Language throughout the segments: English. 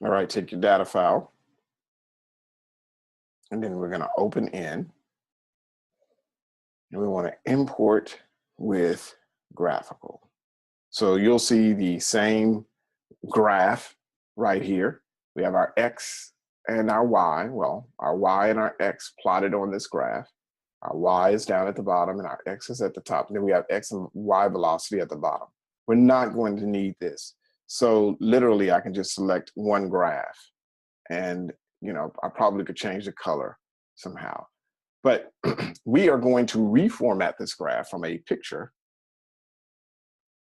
All right, take your data file, and then we're going to open in, and we want to import with graphical. So you'll see the same graph right here. We have our X and our Y. Well, our Y and our X plotted on this graph. Our Y is down at the bottom and our X is at the top. And then we have X and Y velocity at the bottom. We're not going to need this. So literally I can just select one graph and I probably could change the color somehow. But we are going to reformat this graph from a picture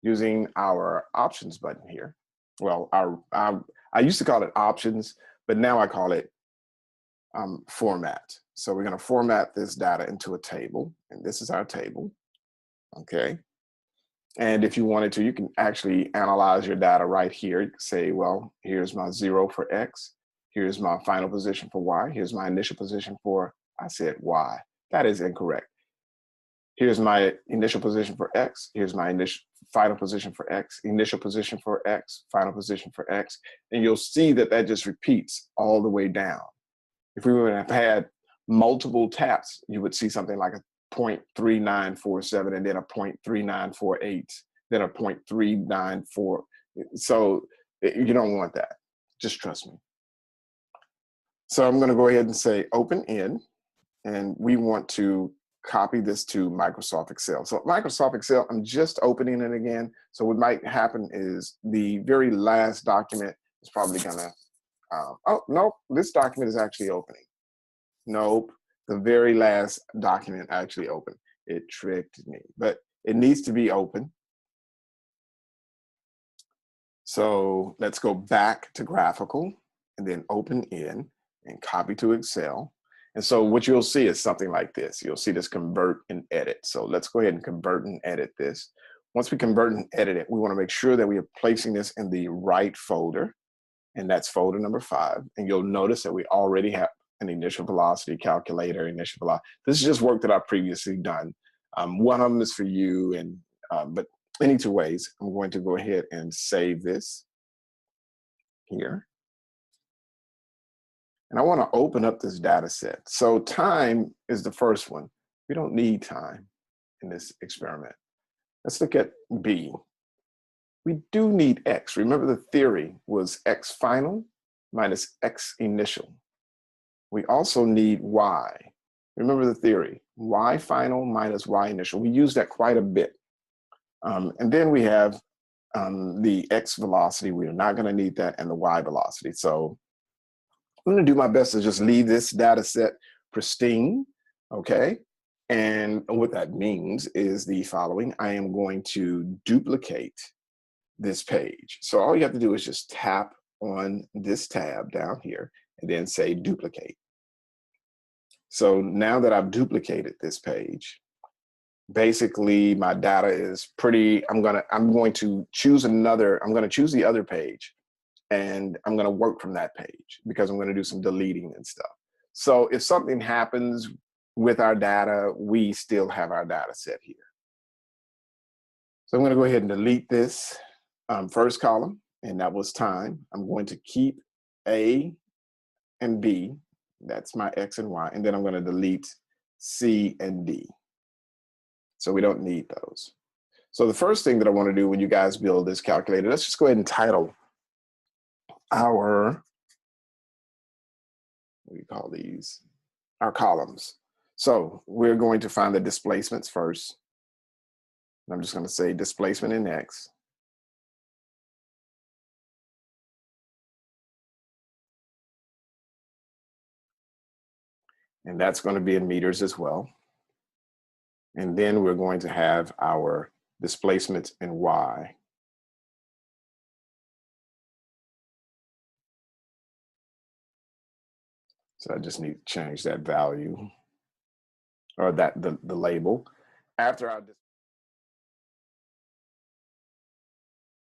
using our options button here. Well, I used to call it options, but now I call it format. So we're going to format this data into a table, and this is our table. Okay. And if you wanted to, you can actually analyze your data right here. You can say, well, here's my 0 for X. Here's my final position for Y. Here's my initial position for, I said Y. That is incorrect. Here's my initial position for X. Here's my final position for X, initial position for X, final position for X. And you'll see that that just repeats all the way down. If we would have had multiple taps, you would see something like a 0.3947 and then a 0.3948, then a 0.394. So you don't want that. Just trust me. So I'm going to go ahead and say open in, and we want to copy this to Microsoft Excel. So Microsoft Excel, I'm just opening it again. So what might happen is the very last document is probably gonna, oh, nope, this document is actually opening. Nope, the very last document actually opened. It tricked me, but it needs to be open. So let's go back to graphical and then open in and copy to Excel. And so what you'll see is something like this. You'll see this convert and edit. So let's go ahead and convert and edit this. Once we convert and edit it, we want to make sure that we are placing this in the right folder, and that's folder number 5. And you'll notice that we already have an initial velocity calculator, initial velocity. This is just work that I've previously done. One of them is for you, and but any two ways, I'm going to go ahead and save this here. And I want to open up this data set. So time is the first one. We don't need time in this experiment. Let's look at B. We do need X. Remember the theory was X final minus X initial. We also need Y. Remember the theory, Y final minus Y initial. We use that quite a bit. And then we have the X velocity. We are not going to need that, and the Y velocity. So I'm going to do my best to just leave this data set pristine, okay? And what that means is the following. I am going to duplicate this page. So all you have to do is just tap on this tab down here and then say duplicate. So now that I've duplicated this page, basically my data is pretty, I'm going to choose the other page, and I'm going to work from that page because I'm going to do some deleting and stuff. So if something happens with our data, we still have our data set here. So I'm going to go ahead and delete this first column, and that was time. I'm going to keep A and B, that's my X and Y, and then I'm going to delete C and D. So we don't need those. So the first thing that I want to do when you guys build this calculator, let's just go ahead and title our, what do you call these? Our columns. So we're going to find the displacements first. I'm just going to say displacement in X. And that's going to be in meters as well. And then we're going to have our displacement in Y. So I just need to change that value, or the label. After our